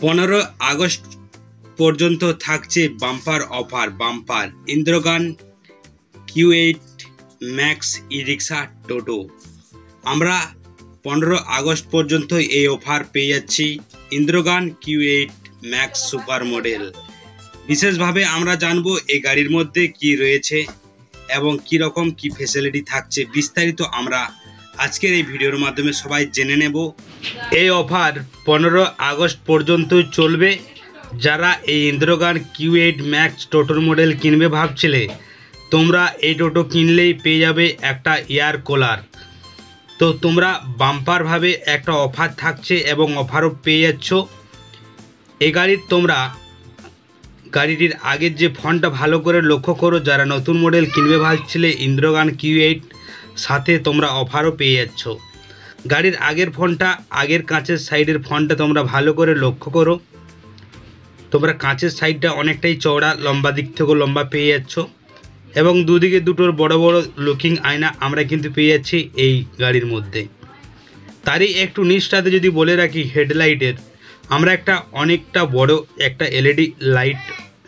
15 August পর্যন্ত থাকছে bumper offer. Bumper ইন্দ্রগান Q8 ম্যাক্স ই রিক্সা টোটো। আমরা 15 আগস্ট পর্যন্ত এই অফার পেয়ে যাচ্ছি ইন্দ্রগান Q8 ম্যাক্স সুপার মডেল। বিশেষভাবে আমরা জানবো এই গাড়ির মধ্যে কি রয়েছে এবং কি রকম কি ফ্যাসিলিটি থাকছে, বিস্তারিত আমরা আজকের এই ভিডিওর মাধ্যমে সবাই জেনে নেব। এই অফার 15 আগস্ট পর্যন্ত চলবে। যারা এই ইন্দ্রগান Q8 ম্যাক্স টোটোর মডেল কিনবে ভাবছিলে, তোমরা এই টোটো কিনলেই পেয়ে যাবে একটা এয়ার কুলার। তো তোমরা বাম্পারভাবে একটা অফার থাকছে এবং অফারও পেয়ে যাচ্ছ। এই গাড়ির তোমরা গাড়িটির আগের যে ফন্টটা ভালো করে লক্ষ্য করো। যারা নতুন মডেল কিনবে ভাবছিলে ইন্দ্রগান Q8, সাথে তোমরা অফারও পেয়ে যাচ্ছ। গাড়ির আগের ফন্টটা, আগের কাঁচের সাইডের ফন্টটা তোমরা ভালো করে লক্ষ্য করো। তোমরা কাঁচের সাইডটা অনেকটাই চওড়া, লম্বা দিক থেকেও লম্বা পেয়ে যাচ্ছ এবং দুদিকে দুটোর বড় বড় লুকিং আয়না আমরা কিন্তু পেয়ে যাচ্ছি এই গাড়ির মধ্যে। তারই একটু নিচটাতে যদি বলে রাখি, হেডলাইটের আমরা একটা অনেকটা বড় একটা LED লাইট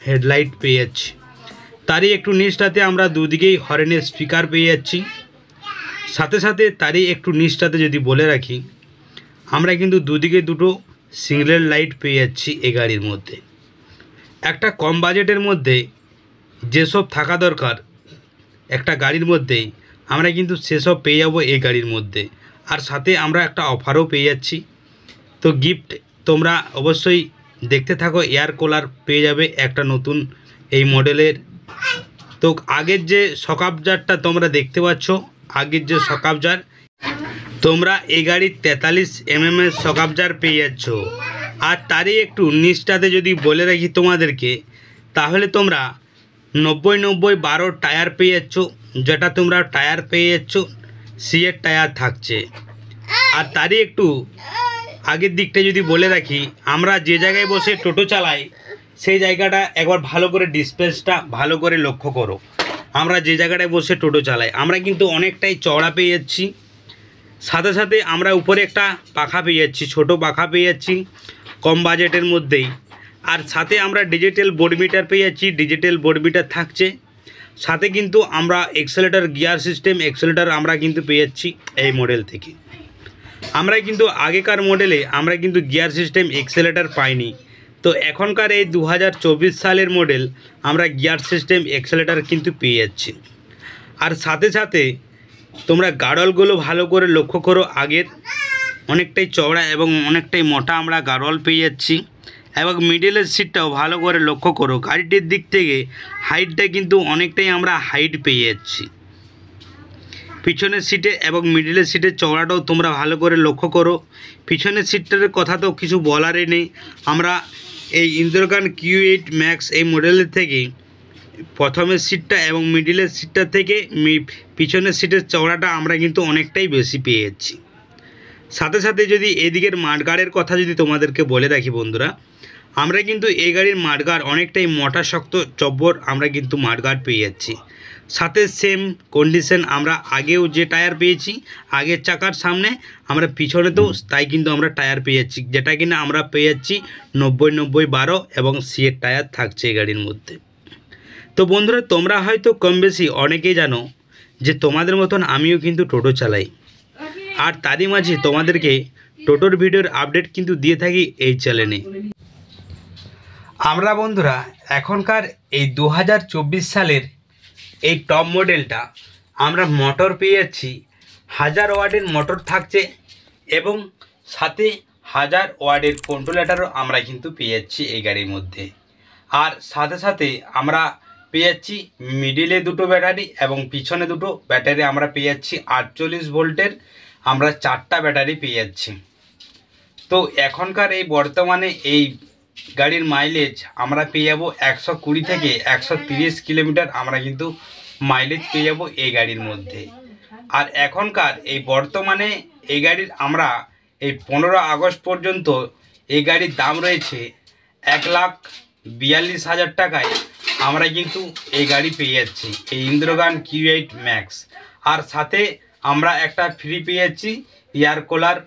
হেডলাইট পেয়ে যাচ্ছি। তারই একটু নিচটাতে আমরা দুদিকেই হর্নের স্পিকার পেয়ে যাচ্ছি। সাথে সাথে তারই একটু নিচটাতে যদি বলে রাখি, আমরা কিন্তু দুদিকে দুটো সিগন্যাল লাইট পেয়ে যাচ্ছি এই গাড়ির মধ্যে। একটা কম বাজেটের মধ্যে যেসব থাকা দরকার একটা গাড়ির মধ্যেই আমরা কিন্তু সেসব পেয়ে যাবো এই গাড়ির মধ্যে। আর সাথে আমরা একটা অফারও পেয়ে যাচ্ছি। তো গিফট তোমরা অবশ্যই দেখতে থাকো। এয়ার কুলার পেয়ে যাবে একটা নতুন এই মডেলের। তো আগের যে শকআবজারটা তোমরা দেখতে পাচ্ছ, আগের যে শকআবজার, তোমরা এই গাড়ির 43 mm এর শকআবজার পেয়ে যাচ্ছ। আর তারই একটু নিচটাতে যদি বলে রাখি তোমাদেরকে, তাহলে তোমরা 90-90-12 টায়ার পেয়ে যাচ্ছ। যেটা তোমরা টায়ার পেয়ে যাচ্ছ সিএর টায়ার থাকছে। আর তারই একটু আগের দিকটা যদি বলে রাখি, আমরা যে জায়গায় বসে টোটো চালাই সেই জায়গাটা একবার ভালো করে ডিসপ্লেসটা ভালো করে লক্ষ্য করো। আমরা যে জায়গাটায় বসে টোটো চালাই আমরা কিন্তু অনেকটাই চওড়া পেয়ে যাচ্ছি। সাথে সাথে আমরা উপরে একটা পাখা পেয়ে যাচ্ছি, ছোটো পাখা পেয়ে যাচ্ছি কম বাজেটের মধ্যেই। আর সাথে আমরা ডিজিটাল বোর্ড মিটার পেয়ে যাচ্ছি, ডিজিটাল বোর্ড মিটার থাকছে। সাথে কিন্তু আমরা এক্সেলেটার, গিয়ার সিস্টেম এক্সেলেটার আমরা কিন্তু পেয়ে যাচ্ছি এই মডেল থেকে। আমরা কিন্তু আগেকার মডেলে আমরা কিন্তু গিয়ার সিস্টেম এক্সেলেটার পাইনি। তো এখনকার এই 2024 সালের মডেল আমরা গিয়ার সিস্টেম এক্সেলেটার কিন্তু পেয়ে যাচ্ছি। আর সাথে সাথে তোমরা গাড়লগুলো ভালো করে লক্ষ্য করো, আগের অনেকটাই চওড়া এবং অনেকটাই মোটা আমরা গাড়ল পেয়ে যাচ্ছি। এবং মিডলের সিটটাও ভালো করে লক্ষ্য করো, গাড়িটির দিক থেকে হাইটটা কিন্তু অনেকটাই আমরা হাইট পেয়ে যাচ্ছি পিছনের সিটে এবং মিডলের সিটের চওড়াটাও তোমরা ভালো করে লক্ষ্য করো। পিছনের সিটটার কথা তো কিছু বলারই নেই। আমরা এই ইন্দ্রগান Q8 ম্যাক্স এই মডেলের থেকে প্রথমের সিটটা এবং মিডলের সিটটা থেকে পিছনের সিটের চওড়াটা আমরা কিন্তু অনেকটাই বেশি পেয়ে যাচ্ছি। সাথে সাথে যদি এদিকের মাঠগাড়ের কথা যদি তোমাদেরকে বলে রাখি বন্ধুরা, আমরা কিন্তু এই গাড়ির মাঠগাড় অনেকটাই মোটা শক্ত চব্বর আমরা কিন্তু মাঠগাড় পেয়ে যাচ্ছি। সাথে সেম কন্ডিশন আমরা আগেও যে টায়ার পেয়েছি আগের চাকার সামনে, আমরা পিছনেতেও তাই কিন্তু আমরা টায়ার পেয়ে যাচ্ছি, যেটা কিনা আমরা পেয়ে যাচ্ছি 90-90-12 এবং সিএর টায়ার থাকছে এই গাড়ির মধ্যে। তো বন্ধুরা, তোমরা হয়তো কম বেশি অনেকেই জানো যে তোমাদের মতন আমিও কিন্তু টোটো চালাই। আর তারই মাঝে তোমাদেরকে টোটোর ভিডিওর আপডেট কিন্তু দিয়ে থাকি এই চ্যানেলে। আমরা বন্ধুরা এখনকার এই 2024 সালের এই টপ মডেলটা আমরা মোটর পেয়ে যাচ্ছি 1000 ওয়াটের মোটর থাকছে এবং সাথে 1000 ওয়াটের কন্ট্রোলেটারও আমরা কিন্তু পেয়ে যাচ্ছি এই গাড়ির মধ্যে। আর সাথে সাথে আমরা পেয়ে যাচ্ছি মিডিলে দুটো ব্যাটারি এবং পিছনে দুটো ব্যাটারি আমরা পেয়ে যাচ্ছি 48 ভোল্টের আমরা 4টা ব্যাটারি পেয়ে যাচ্ছি। তো এখনকার এই বর্তমানে এই গাড়ির মাইলেজ আমরা পেয়ে যাবো 120 থেকে 130 কিলোমিটার আমরা কিন্তু মাইলেজ পেয়ে যাবো এই গাড়ির মধ্যে। আর এখনকার এই বর্তমানে এই গাড়ির আমরা এই 15 আগস্ট পর্যন্ত এই গাড়ির দাম রয়েছে 1,42,000 টাকায় আমরা কিন্তু এই গাড়ি পেয়ে যাচ্ছি এই ইন্দ্রগান Q8 ম্যাক্স। আর সাথে আমরা একটা ফ্রি পেয়ে যাচ্ছি এয়ার কুলার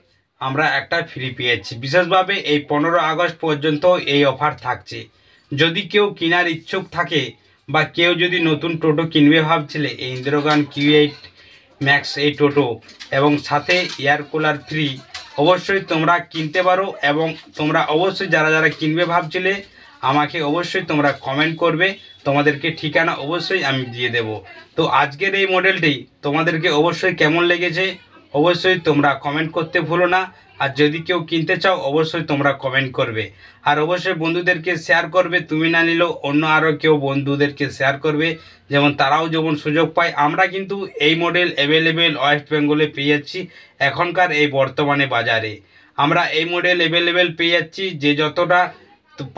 আমরা একটা ফ্রি পেয়েছি। বিশেষভাবে এই 15 আগস্ট পর্যন্ত এই অফার থাকছে। যদি কেউ কেনার ইচ্ছুক থাকে বা কেউ যদি নতুন টোটো কিনবে ভাবছিলে, এই ইন্দিরাগান Q8 ম্যাক্স এই টোটো এবং সাথে এয়ার কুলার ফ্রি, অবশ্যই তোমরা কিনতে পারো। এবং তোমরা অবশ্যই যারা যারা কিনবে ভাবছিলে আমাকে অবশ্যই তোমরা কমেন্ট করবে, তোমাদেরকে ঠিকানা অবশ্যই আমি দিয়ে দেব। তো আজকের এই মডেলটি তোমাদেরকে অবশ্যই কেমন লেগেছে অবশ্যই তোমরা কমেন্ট করতে ভুলো না। আর যদি কেউ কিনতে চাও অবশ্যই তোমরা কমেন্ট করবে, আর অবশ্যই বন্ধুদেরকে শেয়ার করবে। তুমি না নিলেও অন্য আরও কেউ বন্ধুদেরকে শেয়ার করবে, যেমন তারাও যেমন সুযোগ পায়। আমরা কিন্তু এই মডেল অ্যাভেলেবেল ওয়েস্ট বেঙ্গলে পেয়ে যাচ্ছি এখনকার এই বর্তমানে বাজারে। আমরা এই মডেল অ্যাভেলেবেল পেয়ে যাচ্ছি। যে যতটা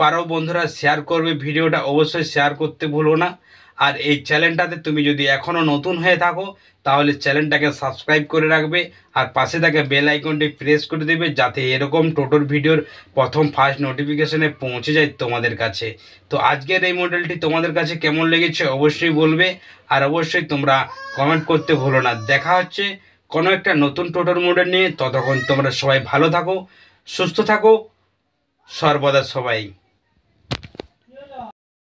পারো বন্ধুরা শেয়ার করবে, ভিডিওটা অবশ্যই শেয়ার করতে ভুলো না। আর এই চ্যানেলটাতে তুমি যদি এখনও নতুন হয়ে থাকো তাহলে চ্যানেলটাকে সাবস্ক্রাইব করে রাখবে, আর পাশে থাকা বেল আইকনটি প্রেস করে দেবে, যাতে এরকম টোটোর ভিডিওর প্রথম ফার্স্ট নোটিফিকেশনে পৌঁছে যায় তোমাদের কাছে। তো আজকের এই মডেলটি তোমাদের কাছে কেমন লেগেছে অবশ্যই বলবে, আর অবশ্যই তোমরা কমেন্ট করতে ভুলো না। দেখা হচ্ছে কোনো একটা নতুন টোটোর মডেল নিয়ে। ততক্ষণ তোমরা সবাই ভালো থাকো, সুস্থ থাকো, সর্বদা সবাই।